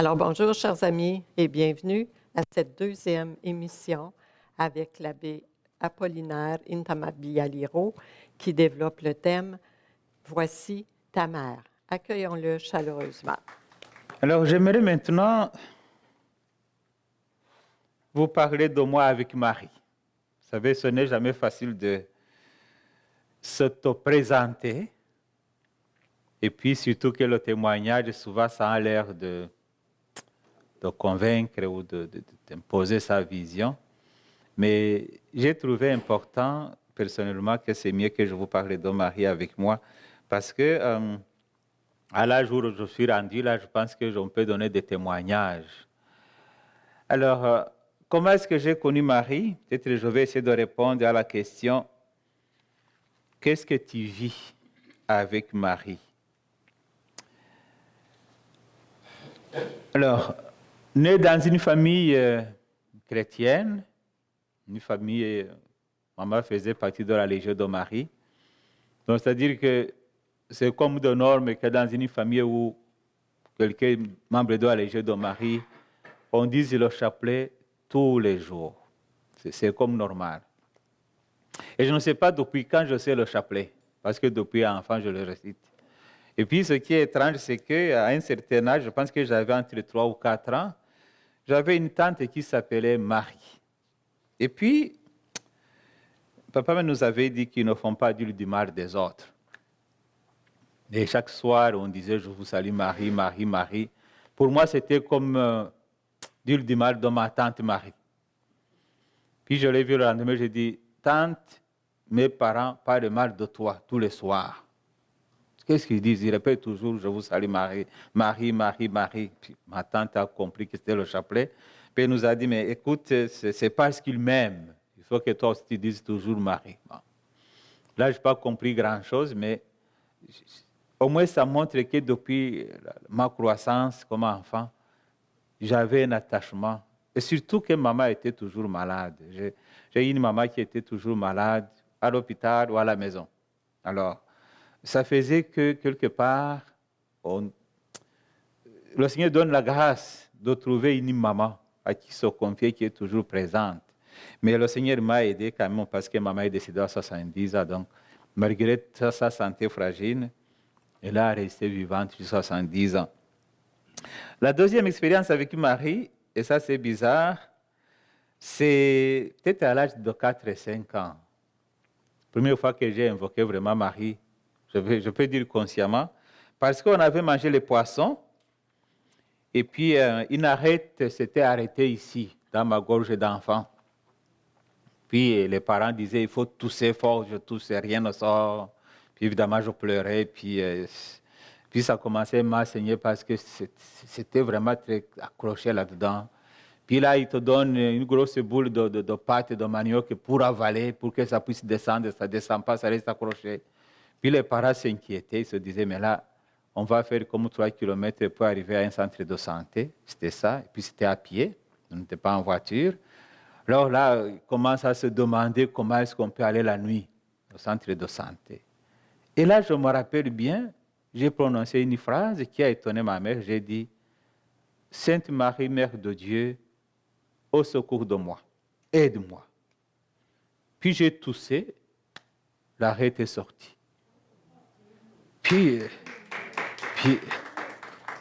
Alors, bonjour, chers amis, et bienvenue à cette deuxième émission avec l'abbé Apollinaire Intamabialiro qui développe le thème « Voici ta mère ». Accueillons-le chaleureusement. Alors, j'aimerais maintenant vous parler de moi avec Marie. Vous savez, ce n'est jamais facile de s'auto-présenter. Et puis, surtout que le témoignage, souvent, ça a l'air de convaincre ou d'imposer sa vision. Mais j'ai trouvé important, personnellement, que c'est mieux que je vous parle de Marie avec moi, parce que à l'âge où je suis rendu, là, je pense que on peut donner des témoignages. Alors, comment est-ce que j'ai connu Marie? Peut-être que je vais essayer de répondre à la question « Qu'est-ce que tu vis avec Marie ?» Alors, né dans une famille chrétienne, une famille, maman faisait partie de la Légion de Marie. Donc, c'est-à-dire que c'est comme de norme que dans une famille où quelqu'un membre de la Légion de Marie, on dise le chapelet tous les jours. C'est comme normal. Et je ne sais pas depuis quand je sais le chapelet, parce que depuis enfant, je le récite. Et puis, ce qui est étrange, c'est qu'à un certain âge, je pense que j'avais entre 3 ou 4 ans, j'avais une tante qui s'appelait Marie. Et puis, papa nous avait dit qu'ils ne font pas du mal des autres. Et chaque soir, on disait « Je vous salue Marie, Marie, Marie ». Pour moi, c'était comme dire du mal de ma tante Marie. Puis je l'ai vu le lendemain, j'ai dit « Tante, mes parents parlent de mal de toi tous les soirs. » Qu'est-ce qu'ils disent? Ils répètent toujours « Je vous salue Marie, Marie, Marie, Marie ». Puis ma tante a compris que c'était le chapelet. Puis elle nous a dit « Mais écoute, c'est parce qu'ils m'aiment. Il faut que toi aussi tu dises toujours Marie. » Bon. Là, je n'ai pas compris grand-chose, mais au moins ça montre que depuis ma croissance comme enfant, j'avais un attachement. Et surtout que maman était toujours malade. J'ai une maman qui était toujours malade, à l'hôpital ou à la maison. Alors, ça faisait que quelque part, le Seigneur donne la grâce de trouver une maman à qui se confier, qui est toujours présente. Mais le Seigneur m'a aidé quand même parce que maman est décédée à 70 ans. Donc, malgré sa santé fragile, elle a resté vivante jusqu'à 70 ans. La deuxième expérience avec Marie, et ça c'est bizarre, c'est peut-être à l'âge de 4 et 5 ans. Première fois que j'ai invoqué vraiment Marie, je peux dire consciemment, parce qu'on avait mangé les poissons, et puis une arête s'était arrêtée ici, dans ma gorge d'enfant. Puis les parents disaient, il faut tousser fort, je toussais, rien ne sort. Puis évidemment, je pleurais, puis ça commençait à m'enseigner parce que c'était vraiment très accroché là-dedans. Puis là, il te donne une grosse boule de pâte de manioc pour avaler, pour que ça puisse descendre. Ça ne descend pas, ça reste accroché. Puis les parents s'inquiétaient, ils se disaient, mais là, on va faire comme 3 kilomètres pour arriver à un centre de santé. C'était ça. Et puis c'était à pied, on n'était pas en voiture. Alors là, ils commencent à se demander comment est-ce qu'on peut aller la nuit au centre de santé. Et là, je me rappelle bien, j'ai prononcé une phrase qui a étonné ma mère. J'ai dit, « Sainte Marie, Mère de Dieu, au secours de moi, aide-moi. » Puis j'ai toussé, l'arrêt est sorti. Puis,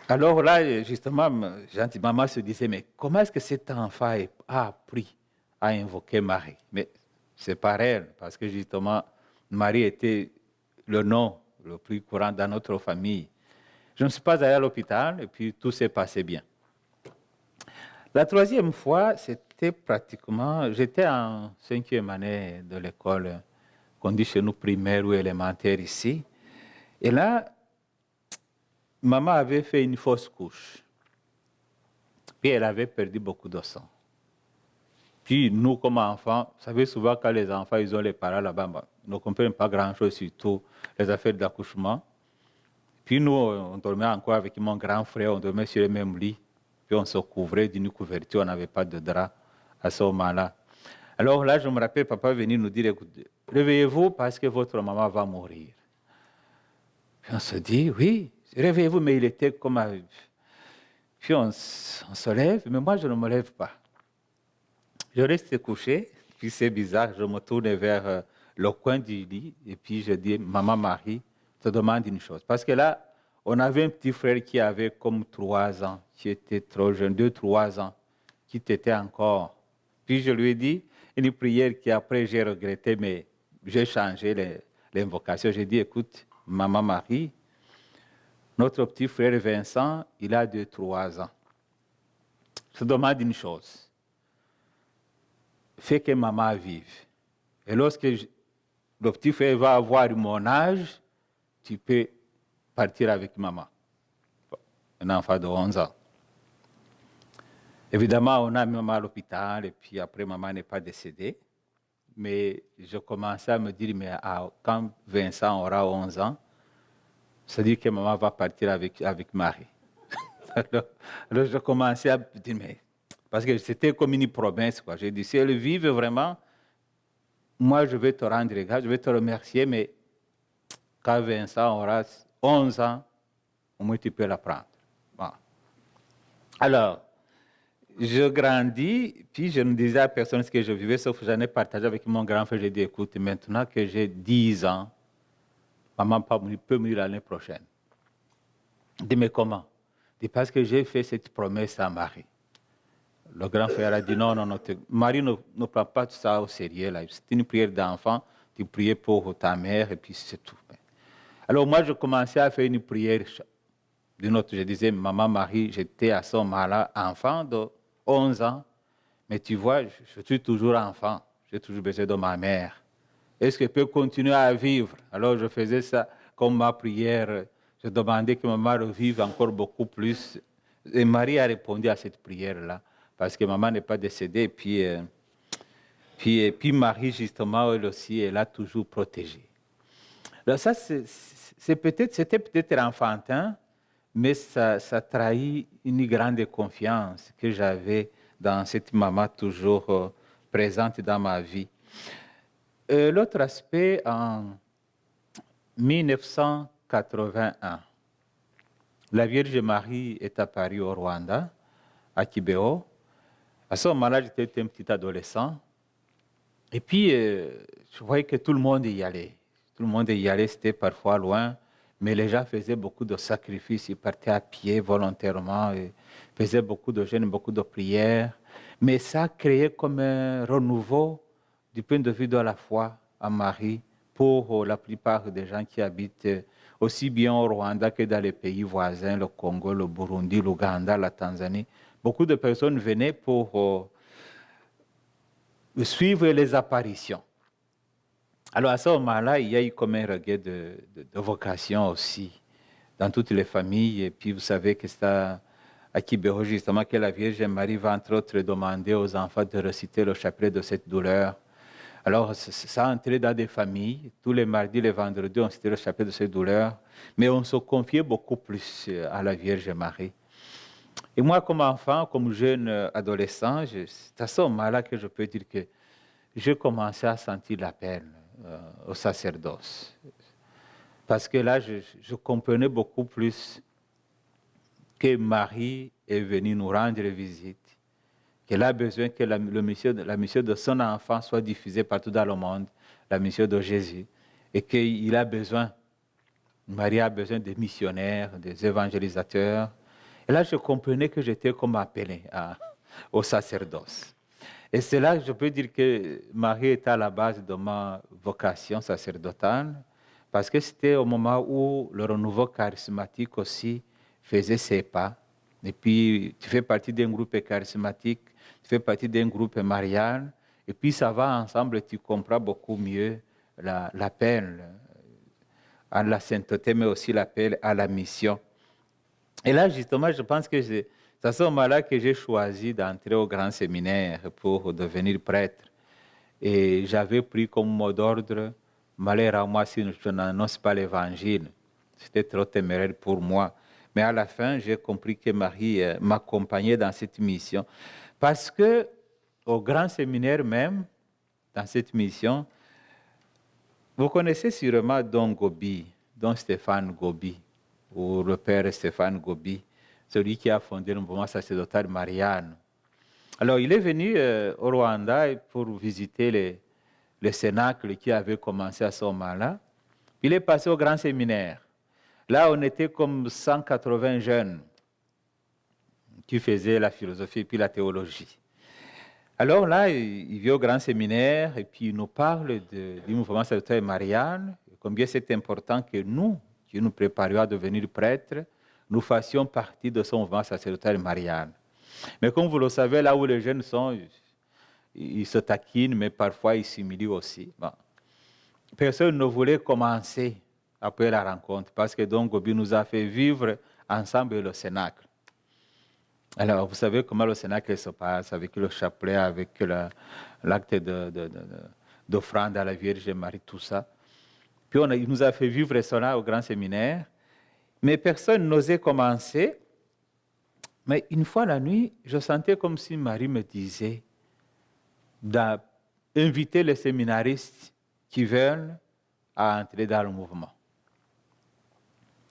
alors là, justement, maman se disait, mais comment est-ce que cet enfant a appris à invoquer Marie? Mais c'est pas elle, parce que justement, Marie était le nom le plus courant dans notre famille. Je ne suis pas allé à l'hôpital et puis tout s'est passé bien. La troisième fois, c'était pratiquement, j'étais en 5e année de l'école qu'on dit chez nous primaire ou élémentaire ici. Et là, maman avait fait une fausse couche. Puis elle avait perdu beaucoup de sang. Puis nous, comme enfants, vous savez souvent quand les enfants ils ont les parents là-bas, ils ne comprennent pas grand-chose, surtout les affaires d'accouchement. Puis nous, on dormait encore avec mon grand frère, on dormait sur le même lit. Puis on se couvrait d'une couverture, on n'avait pas de drap à ce moment-là. Alors là, je me rappelle, papa venait nous dire, écoutez, réveillez-vous parce que votre maman va mourir. Puis on se dit, oui, réveillez-vous, mais il était comme... Puis on se lève, mais moi, je ne me lève pas. Je reste couché, puis c'est bizarre, je me tourne vers le coin du lit, et puis je dis, Maman Marie, je te demande une chose. Parce que là, on avait un petit frère qui avait comme 3 ans, qui était trop jeune, 2-3 ans, qui était encore. Puis je lui ai dit une prière qu'après j'ai regretté, mais j'ai changé l'invocation. J'ai dit, écoute, Maman Marie, notre petit frère Vincent, il a 2-3 ans. Je te demande une chose. Fais que maman vive. Et lorsque le petit frère va avoir mon âge, tu peux partir avec maman. Un enfant de 11 ans. Évidemment, on a mis maman à l'hôpital et puis après, maman n'est pas décédée. Mais je commençais à me dire, mais quand Vincent aura 11 ans, c'est-à-dire que maman va partir avec Marie. alors, je commençais à me dire, mais... Parce que c'était comme une promesse, quoi. J'ai dit, si elle vive vraiment, moi, je vais te rendre grâce, je vais te remercier, mais quand Vincent aura 11 ans, au moins tu peux la prendre. Bon. Alors, je grandis, puis je ne disais à personne ce que je vivais, sauf que j'en ai partagé avec mon grand frère. J'ai dit, écoute, maintenant que j'ai 10 ans, maman peut mourir l'année prochaine. Je dis, mais comment? Je dis, parce que j'ai fait cette promesse à Marie. Le grand frère a dit, non, Marie ne prend pas tout ça au sérieux. C'est une prière d'enfant, tu priais pour ta mère et puis c'est tout. Alors moi, je commençais à faire une prière d'une autre. Je disais, Maman Marie, j'étais à ce moment-là enfant de 11 ans, mais tu vois, je suis toujours enfant, j'ai toujours besoin de ma mère. Est-ce que je peux continuer à vivre? Alors je faisais ça comme ma prière. Je demandais que maman revive encore beaucoup plus. Et Marie a répondu à cette prière-là, parce que maman n'est pas décédée. Puis Marie, justement, elle aussi, elle a toujours protégé. Alors ça, c'était peut-être enfantin, mais ça trahit une grande confiance que j'avais dans cette maman toujours présente dans ma vie. L'autre aspect, en 1981, la Vierge Marie est apparue au Rwanda, à Kibeho. À ce moment-là, j'étais un petit adolescent. Et puis, je voyais que tout le monde y allait. Tout le monde y allait, c'était parfois loin, mais les gens faisaient beaucoup de sacrifices. Ils partaient à pied volontairement, et faisaient beaucoup de jeûnes, beaucoup de prières. Mais ça créait comme un renouveau du point de vue de la foi à Marie pour la plupart des gens qui habitent aussi bien au Rwanda que dans les pays voisins, le Congo, le Burundi, l'Ouganda, la Tanzanie. Beaucoup de personnes venaient pour suivre les apparitions. Alors à ce moment-là, il y a eu comme un regain de vocation aussi dans toutes les familles. Et puis vous savez que c'est à Kibeho justement que la Vierge Marie va entre autres demander aux enfants de réciter le chapelet de cette douleur. Alors ça a entré dans des familles. Tous les mardis, les vendredis, on citait le chapelet de cette douleur. Mais on se confiait beaucoup plus à la Vierge Marie. Et moi, comme enfant, comme jeune adolescent, c'est à ce moment-là que je peux dire que j'ai commencé à sentir l'appel au sacerdoce. Parce que là, je comprenais beaucoup plus que Marie est venue nous rendre visite, qu'elle a besoin que la mission de son enfant soit diffusée partout dans le monde, la mission de Jésus, et qu'il a besoin, Marie a besoin des missionnaires, des évangélisateurs. Et là, je comprenais que j'étais comme appelé au sacerdoce. Et c'est là que je peux dire que Marie était à la base de ma vocation sacerdotale, parce que c'était au moment où le renouveau charismatique aussi faisait ses pas. Et puis, tu fais partie d'un groupe charismatique, tu fais partie d'un groupe marial, et puis ça va ensemble et tu comprends beaucoup mieux l'appel à la sainteté, mais aussi l'appel à la mission. Et là, justement, je pense que c'est à ce moment-là que j'ai choisi d'entrer au grand séminaire pour devenir prêtre. Et j'avais pris comme mot d'ordre, malheur à moi si je n'annonce pas l'évangile. C'était trop téméraire pour moi. Mais à la fin, j'ai compris que Marie m'accompagnait dans cette mission. Parce que au grand séminaire même, dans cette mission, vous connaissez sûrement Don Gobi, Don Stéphane Gobi, ou le père Stéphane Gobi. celui qui a fondé le mouvement sacerdotal Marianne. Alors, il est venu au Rwanda pour visiter les cénacles qui avaient commencé à ce moment-là. Il est passé au grand séminaire. Là, on était comme 180 jeunes qui faisaient la philosophie et puis la théologie. Alors là, il vient au grand séminaire et puis il nous parle du mouvement sacerdotal Marianne, combien c'est important que nous, qui nous préparions à devenir prêtres, nous fassions partie de ce mouvement sacerdotal Marianne. Mais comme vous le savez, là où les jeunes sont, ils se taquinent, mais parfois ils s'humilient aussi. Bon. Personne ne voulait commencer après la rencontre parce que donc Gobi nous a fait vivre ensemble le cénacle. Alors, vous savez comment le cénacle se passe, avec le chapelet, avec l'acte d'offrande à la Vierge Marie, tout ça. Puis il nous a fait vivre cela au grand séminaire, mais personne n'osait commencer. Mais une fois la nuit, je sentais comme si Marie me disait d'inviter les séminaristes qui veulent à entrer dans le mouvement.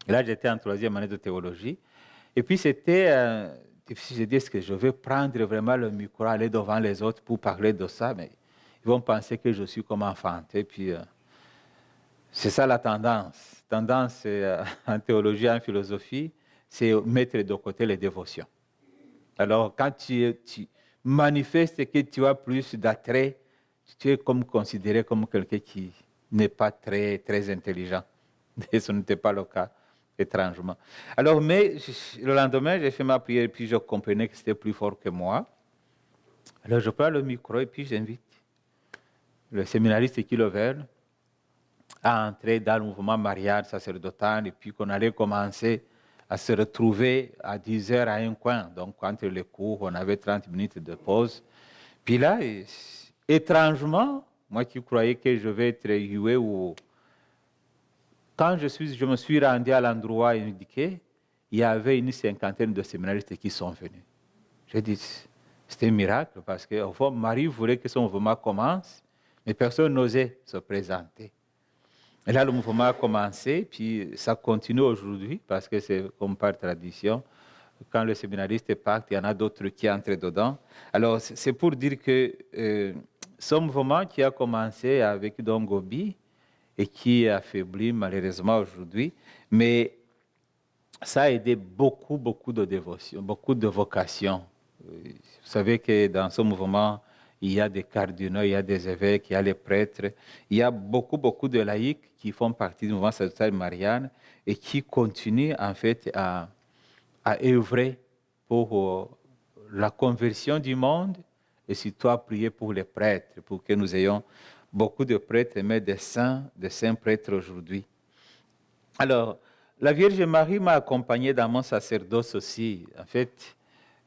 Et là, j'étais en 3e année de théologie. Et puis, c'était difficile. J'ai dit, est-ce que je vais prendre vraiment le micro, aller devant les autres pour parler de ça? Mais ils vont penser que je suis comme enfanté. Et puis, c'est ça la tendance. Tendance en théologie, en philosophie, c'est mettre de côté les dévotions. Alors, quand tu manifestes que tu as plus d'attrait, tu es comme considéré comme quelqu'un qui n'est pas très, très intelligent. Et ce n'était pas le cas, étrangement. Alors, mais le lendemain, j'ai fait ma prière et puis je comprenais que c'était plus fort que moi. Alors, je prends le micro et puis j'invite les séminaristes qui le veulent à entrer dans le mouvement Marianne sacerdotal et puis qu'on allait commencer à se retrouver à 10 heures à un coin. Donc, entre les cours, on avait 30 minutes de pause. Puis là, étrangement, moi qui croyais que je vais être hué ou... Quand je me suis rendu à l'endroit indiqué, il y avait une 50aine de séminaristes qui sont venus. J'ai dit, c'était un miracle parce que, au fond, Marie voulait que son mouvement commence, mais personne n'osait se présenter. Et là, le mouvement a commencé, puis ça continue aujourd'hui, parce que c'est comme par tradition. Quand le séminariste part, il y en a d'autres qui entrent dedans. Alors, c'est pour dire que ce mouvement qui a commencé avec Don Gobi et qui est affaibli malheureusement aujourd'hui, mais ça a aidé beaucoup, beaucoup de dévotion, beaucoup de vocations. Vous savez que dans ce mouvement, il y a des cardinaux, il y a des évêques, il y a les prêtres, il y a beaucoup, beaucoup de laïcs qui font partie du mouvement sacerdotal Marianne et qui continuent en fait à œuvrer pour la conversion du monde et surtout à prier pour les prêtres, pour que nous ayons beaucoup de prêtres, mais des saints prêtres aujourd'hui. Alors, la Vierge Marie m'a accompagné dans mon sacerdoce aussi. En fait,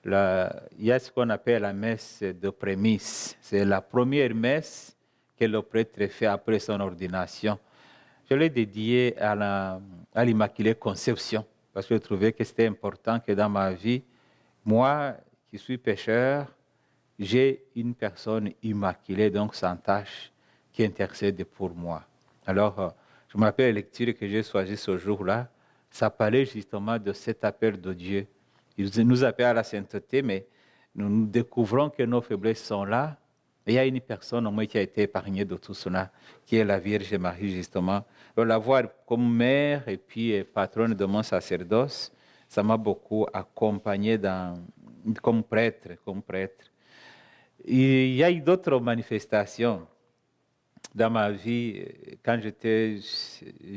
il y a ce qu'on appelle la messe de prémisse. C'est la première messe que le prêtre fait après son ordination. Je l'ai dédiée à l'Immaculée Conception, parce que je trouvais que c'était important que dans ma vie, moi qui suis pécheur, j'ai une personne immaculée, donc sans tache, qui intercède pour moi. Alors, je me rappelle la lecture que j'ai choisie ce jour-là, ça parlait justement de cet appel de Dieu. Il nous appelle à la sainteté, mais nous découvrons que nos faiblesses sont là. Et il y a une personne au moins qui a été épargnée de tout cela, qui est la Vierge Marie, justement. Alors, la voir comme mère et puis patronne de mon sacerdoce, ça m'a beaucoup accompagné comme prêtre. Et il y a eu d'autres manifestations dans ma vie, quand j'étais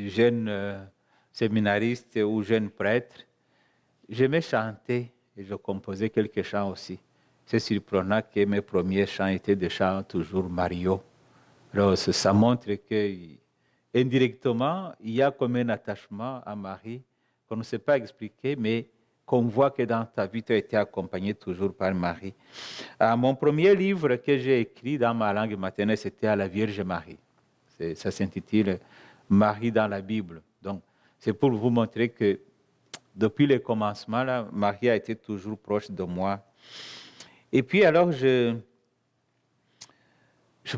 jeune séminariste ou jeune prêtre. J'aimais chanter et je composais quelques chants aussi. C'est surprenant que mes premiers chants étaient des chants toujours Mario. Alors, ça montre que indirectement, il y a comme un attachement à Marie qu'on ne sait pas expliquer, mais qu'on voit que dans ta vie, tu as été accompagné toujours par Marie. Mon premier livre que j'ai écrit dans ma langue maternelle, c'était à la Vierge Marie. Ça s'intitule Marie dans la Bible. Donc, c'est pour vous montrer que depuis le commencement, là, Marie a été toujours proche de moi. Et puis alors, je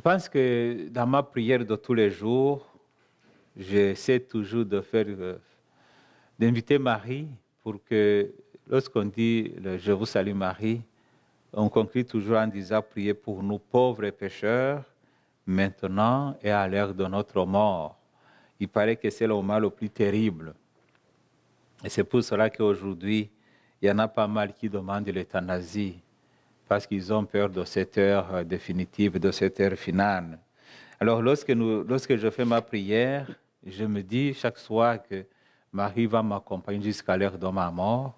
pense que dans ma prière de tous les jours, j'essaie toujours d'inviter Marie pour que lorsqu'on dit « Je vous salue Marie », on conclut toujours en disant « Priez pour nous pauvres et pécheurs, maintenant et à l'heure de notre mort ». Il paraît que c'est le mal le plus terrible. Et c'est pour cela qu'aujourd'hui, il y en a pas mal qui demandent l'euthanasie, parce qu'ils ont peur de cette heure définitive, de cette heure finale. Alors, lorsque je fais ma prière, je me dis chaque soir que Marie va m'accompagner jusqu'à l'heure de ma mort.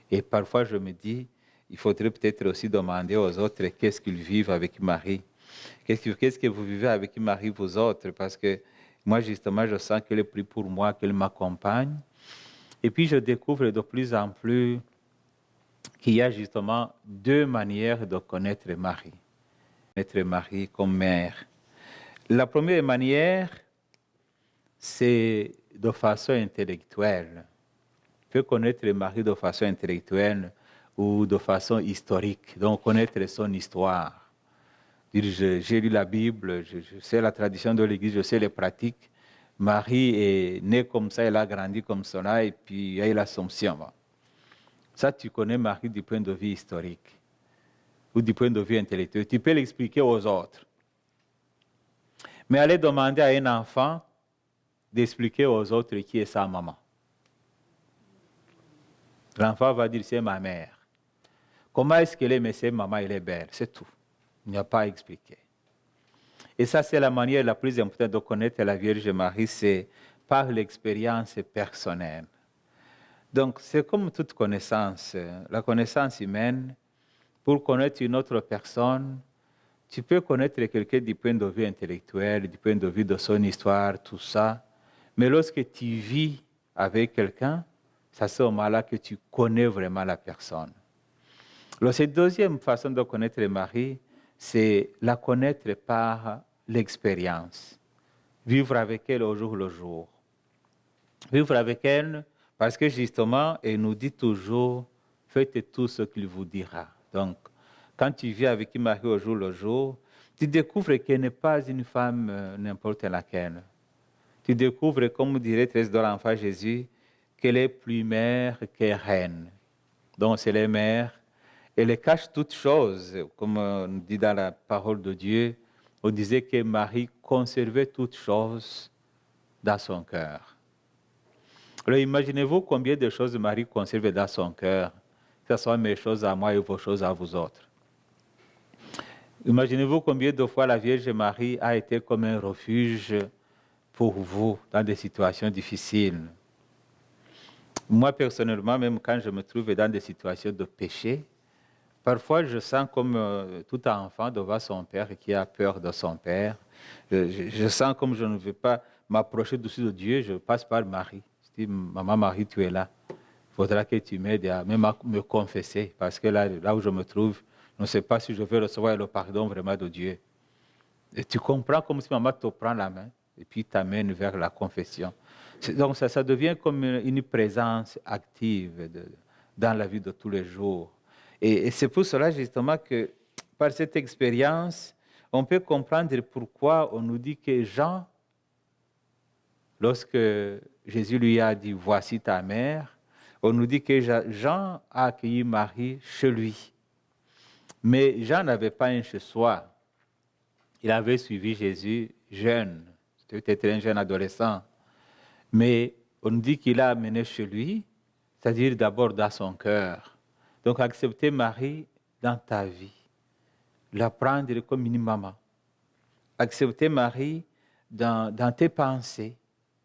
Et parfois, je me dis, il faudrait peut-être aussi demander aux autres qu'est-ce qu'ils vivent avec Marie. Qu'est-ce que vous vivez avec Marie, vous autres? Parce que moi, justement, je sens qu'elle prie pour moi, qu'elle m'accompagne. Et puis, je découvre de plus en plus qu'il y a justement deux manières de connaître Marie. Connaître Marie comme mère. La première manière, c'est de façon intellectuelle. On peut connaître Marie de façon intellectuelle ou de façon historique, donc connaître son histoire. J'ai lu la Bible, je sais la tradition de l'Église, je sais les pratiques. Marie est née comme ça, elle a grandi comme cela, et puis il y a eu l'Assomption. Ça, tu connais Marie du point de vue historique ou du point de vue intellectuel. Tu peux l'expliquer aux autres. Mais aller demander à un enfant d'expliquer aux autres qui est sa maman. L'enfant va dire, c'est ma mère. Comment est-ce qu'elle est, mais c'est maman, elle est belle, c'est tout. Il n'y a pas à expliquer. Et ça, c'est la manière la plus importante de connaître la Vierge Marie, c'est par l'expérience personnelle. Donc, c'est comme toute connaissance. La connaissance humaine, pour connaître une autre personne, tu peux connaître quelqu'un du point de vue intellectuel, du point de vue de son histoire, tout ça. Mais lorsque tu vis avec quelqu'un, c'est ce moment-là que tu connais vraiment la personne. Alors, cette deuxième façon de connaître Marie, c'est la connaître par l'expérience. Vivre avec elle au jour le jour. Vivre avec elle parce que justement, elle nous dit toujours, faites tout ce qu'il vous dira. Donc, quand tu vis avec Marie au jour le jour, tu découvres qu'elle n'est pas une femme n'importe laquelle. Tu découvres, comme dirait Thérèse de l'Enfant Jésus, qu'elle est plus mère que reine. Donc, c'est les mères. Elle cache toutes choses, comme on dit dans la parole de Dieu. On disait que Marie conservait toutes choses dans son cœur. Alors, imaginez-vous combien de choses Marie conserve dans son cœur, que ce soit mes choses à moi et vos choses à vous autres. Imaginez-vous combien de fois la Vierge Marie a été comme un refuge pour vous dans des situations difficiles. Moi, personnellement, même quand je me trouve dans des situations de péché, parfois je sens comme tout enfant devant son père qui a peur de son père. Je sens comme je ne veux pas m'approcher dessus de Dieu, je passe par Marie. Je dis, maman Marie, tu es là. Il faudra que tu m'aides à même à me confesser, parce que là où je me trouve, je ne sais pas si je vais recevoir le pardon vraiment de Dieu. Et tu comprends comme si maman te prend la main et puis t'amène vers la confession. Donc ça devient comme une présence active dans la vie de tous les jours. Et c'est pour cela justement que par cette expérience, on peut comprendre pourquoi on nous dit que Jean, lorsque Jésus lui a dit « Voici ta mère », on nous dit que Jean a accueilli Marie chez lui. Mais Jean n'avait pas un chez-soi. Il avait suivi Jésus jeune, c'était peut-être un jeune adolescent. Mais on nous dit qu'il l'a amené chez lui, c'est-à-dire d'abord dans son cœur. Donc accepter Marie dans ta vie, la prendre comme une maman. Accepter Marie dans tes pensées,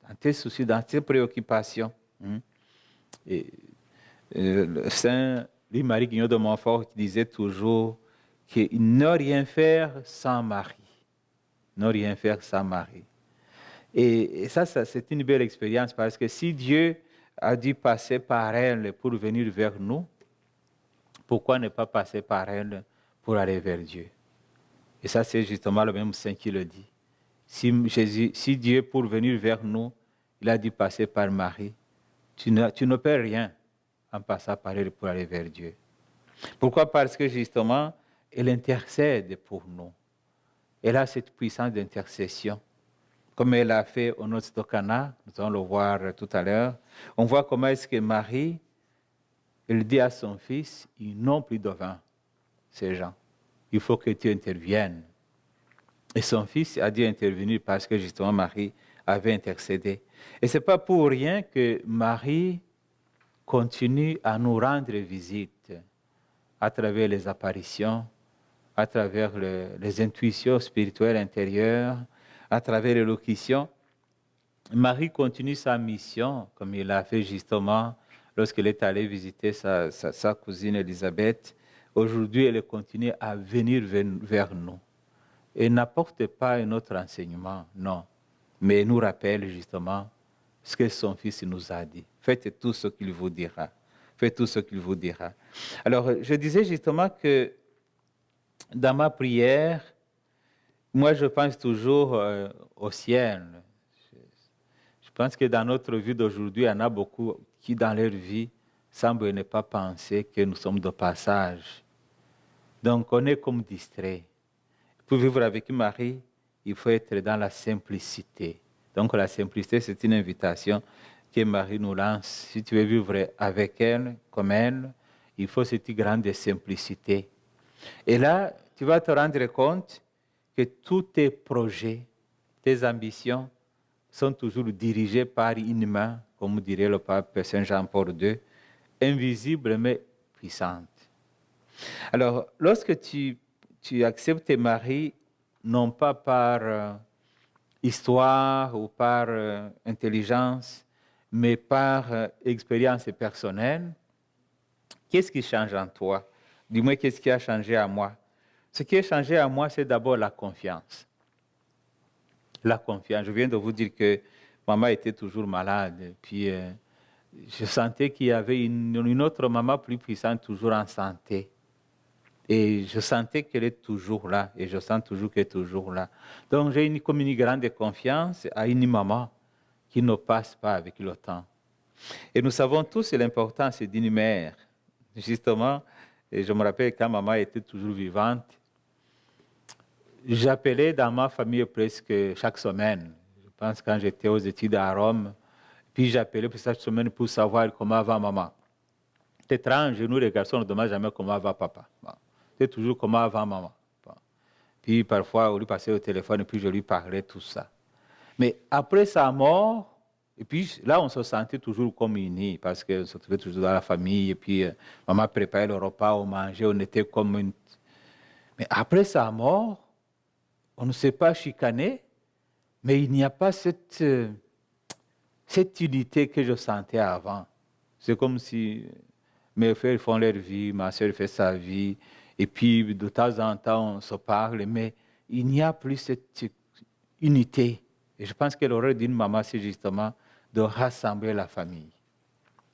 dans tes soucis, dans tes préoccupations. Et, le Saint Louis-Marie Guignot de Montfort qui disait toujours que ne rien faire sans Marie. Ne rien faire sans Marie. Et ça, c'est une belle expérience parce que si Dieu a dû passer par elle pour venir vers nous, pourquoi ne pas passer par elle pour aller vers Dieu? Et ça, c'est justement le même Saint qui le dit. Si Dieu, pour venir vers nous, il a dû passer par Marie, tu ne peux rien en passant par elle pour aller vers Dieu. Pourquoi? Parce que justement, elle intercède pour nous. Elle a cette puissance d'intercession. Comme elle a fait au Noces de Cana, nous allons le voir tout à l'heure, on voit comment est-ce que Marie, il dit à son fils, ils n'ont plus de vin, ces gens. Il faut que tu interviennes. Et son fils a dû intervenir parce que justement Marie avait intercédé. Et ce n'est pas pour rien que Marie continue à nous rendre visite à travers les apparitions, à travers les intuitions spirituelles intérieures, à travers l'élocution. Marie continue sa mission, comme il l'a fait justement lorsqu'elle est allée visiter sa cousine Élisabeth. Aujourd'hui, elle continue à venir vers nous. Et n'apporte pas un autre enseignement, non. Mais elle nous rappelle justement ce que son fils nous a dit. Faites tout ce qu'il vous dira. Faites tout ce qu'il vous dira. Alors, je disais justement que dans ma prière, moi, je pense toujours au ciel. Je pense que dans notre vie d'aujourd'hui, il y en a beaucoup qui, dans leur vie, semblent ne pas penser que nous sommes de passage. Donc, on est comme distrait. Pour vivre avec Marie, il faut être dans la simplicité. Donc, la simplicité, c'est une invitation que Marie nous lance. Si tu veux vivre avec elle, comme elle, il faut cette grande simplicité. Et là, tu vas te rendre compte que tous tes projets, tes ambitions sont toujours dirigés par une main, comme dirait le pape Saint Jean-Paul II, invisible mais puissante. Alors, lorsque tu acceptes Marie, non pas par histoire ou par intelligence, mais par expérience personnelle, qu'est-ce qui change en toi? Dis-moi, qu'est-ce qui a changé à moi? Ce qui a changé à moi, c'est d'abord la confiance. La confiance. Je viens de vous dire que maman était toujours malade. Puis je sentais qu'il y avait une autre maman plus puissante, toujours en santé. Et je sentais qu'elle est toujours là. Et je sens toujours qu'elle est toujours là. Donc j'ai comme une grande confiance à une maman qui ne passe pas avec le temps. Et nous savons tous l'importance d'une mère. Justement, et je me rappelle quand maman était toujours vivante, j'appelais dans ma famille presque chaque semaine. Je pense quand j'étais aux études à Rome, puis j'appelais pour chaque semaine pour savoir comment va maman. C'est étrange, nous les garçons, on ne demande jamais comment va papa. Bon. C'est toujours comment va maman. Bon. Puis parfois, on lui passait au téléphone, puis je lui parlais tout ça. Mais après sa mort, et puis là, on se sentait toujours comme unis, parce qu'on se trouvait toujours dans la famille, et puis maman préparait le repas, on mangeait, on était comme une... Mais après sa mort, on ne s'est pas chicané, mais il n'y a pas cette unité que je sentais avant. C'est comme si mes frères font leur vie, ma soeur fait sa vie, et puis de temps en temps on se parle, mais il n'y a plus cette unité. Et je pense que l'horreur d'une maman, c'est justement de rassembler la famille.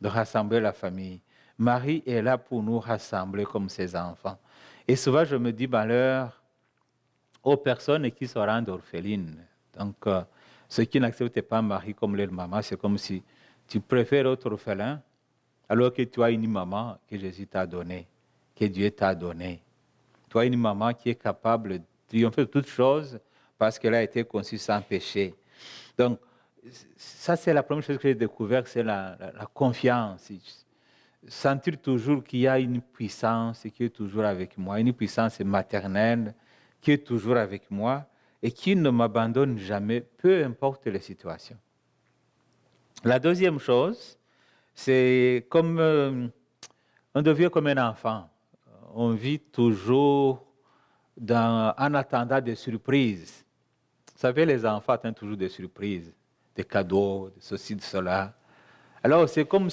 De rassembler la famille. Marie est là pour nous rassembler comme ses enfants. Et souvent, je me dis, malheur aux personnes qui se rendent orphelines. Donc, ceux qui n'acceptent pas Marie comme leur maman, c'est comme si tu préfères autre orphelin, alors que tu as une maman que Jésus t'a donnée, que Dieu t'a donnée. Tu as une maman qui est capable de triompher de toutes choses parce qu'elle a été conçue sans péché. Donc, ça, c'est la première chose que j'ai découverte, c'est la confiance. Sentir toujours qu'il y a une puissance qui est toujours avec moi, une puissance maternelle qui est toujours avec moi et qui ne m'abandonne jamais, peu importe les situations. La deuxième chose, c'est comme on devient comme un enfant. On vit toujours en attendant des surprises. Vous savez, les enfants attendent toujours des surprises, des cadeaux, de ceci, de cela. Alors, c'est comme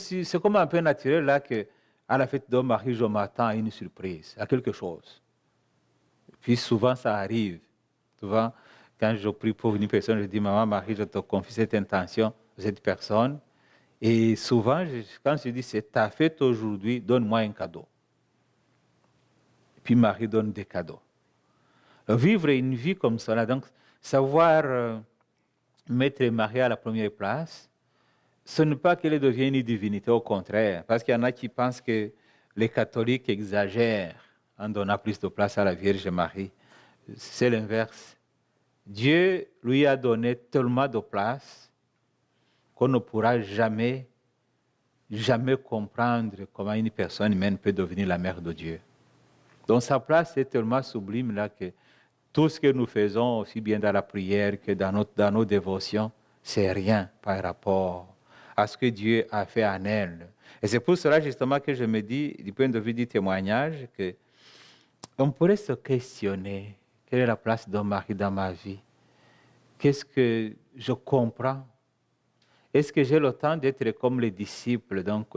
un peu naturel là que à la fête de Marie, je m'attends à une surprise, à quelque chose. Puis souvent, ça arrive. Souvent, quand je prie pour une personne, je dis, Maman Marie, je te confie cette intention de cette personne. Et souvent, quand je dis, c'est ta fête aujourd'hui, donne-moi un cadeau. Et puis Marie donne des cadeaux. Vivre une vie comme cela, donc savoir mettre Marie à la première place, ce n'est pas qu'elle devienne une divinité, au contraire, parce qu'il y en a qui pensent que les catholiques exagèrent en donnant plus de place à la Vierge Marie. C'est l'inverse. Dieu lui a donné tellement de place qu'on ne pourra jamais jamais comprendre comment une personne humaine peut devenir la mère de Dieu. Donc sa place est tellement sublime là que tout ce que nous faisons, aussi bien dans la prière que dans nos dévotions, c'est rien par rapport à ce que Dieu a fait en elle. Et c'est pour cela justement que je me dis, du point de vue du témoignage, qu'on pourrait se questionner, quelle est la place d'un mari dans ma vie? Qu'est-ce que je comprends? Est-ce que j'ai le temps d'être comme les disciples? Donc,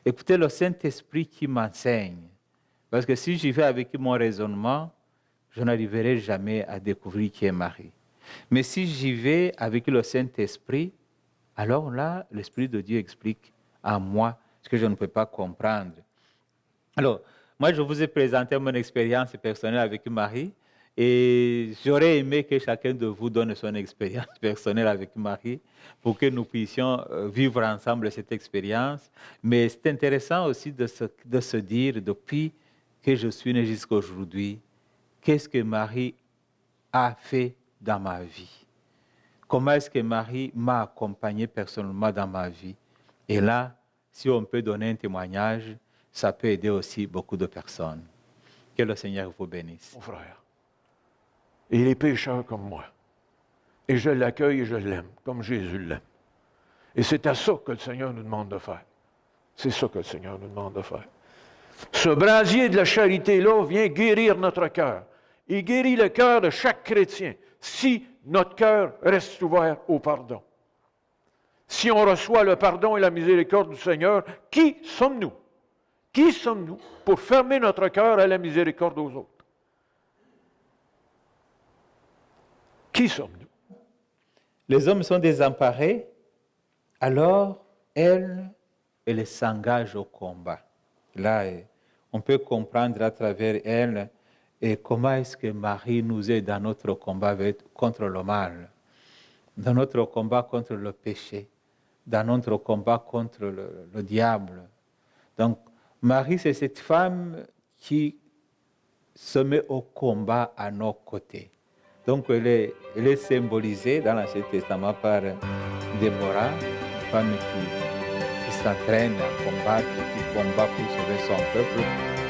écoutez le Saint-Esprit qui m'enseigne. Parce que si j'y vais avec mon raisonnement, je n'arriverai jamais à découvrir qui est Marie. Mais si j'y vais avec le Saint-Esprit, alors là, l'Esprit de Dieu explique à moi ce que je ne peux pas comprendre. Alors, moi, je vous ai présenté mon expérience personnelle avec Marie et j'aurais aimé que chacun de vous donne son expérience personnelle avec Marie pour que nous puissions vivre ensemble cette expérience. Mais c'est intéressant aussi de se dire, depuis que je suis né jusqu'à aujourd'hui, qu'est-ce que Marie a fait dans ma vie? Comment est-ce que Marie m'a accompagné personnellement dans ma vie? Et là, si on peut donner un témoignage, ça peut aider aussi beaucoup de personnes. Que le Seigneur vous bénisse. Mon frère, il est pécheur comme moi. Et je l'accueille et je l'aime, comme Jésus l'aime. Et c'est à ça que le Seigneur nous demande de faire. C'est ça que le Seigneur nous demande de faire. Ce brasier de la charité-là vient guérir notre cœur. Il guérit le cœur de chaque chrétien si notre cœur reste ouvert au pardon. Si on reçoit le pardon et la miséricorde du Seigneur, qui sommes-nous? Qui sommes-nous pour fermer notre cœur à la miséricorde aux autres? Qui sommes-nous? Les hommes sont désemparés, alors elle s'engage au combat. Là, on peut comprendre à travers elle et comment est-ce que Marie nous aide dans notre combat contre le mal, dans notre combat contre le péché, dans notre combat contre le diable. Donc, Marie, c'est cette femme qui se met au combat à nos côtés. Donc, elle est symbolisée dans l'Ancien Testament par Déborah, une femme qui s'entraîne à combattre, qui combat pour sauver son peuple.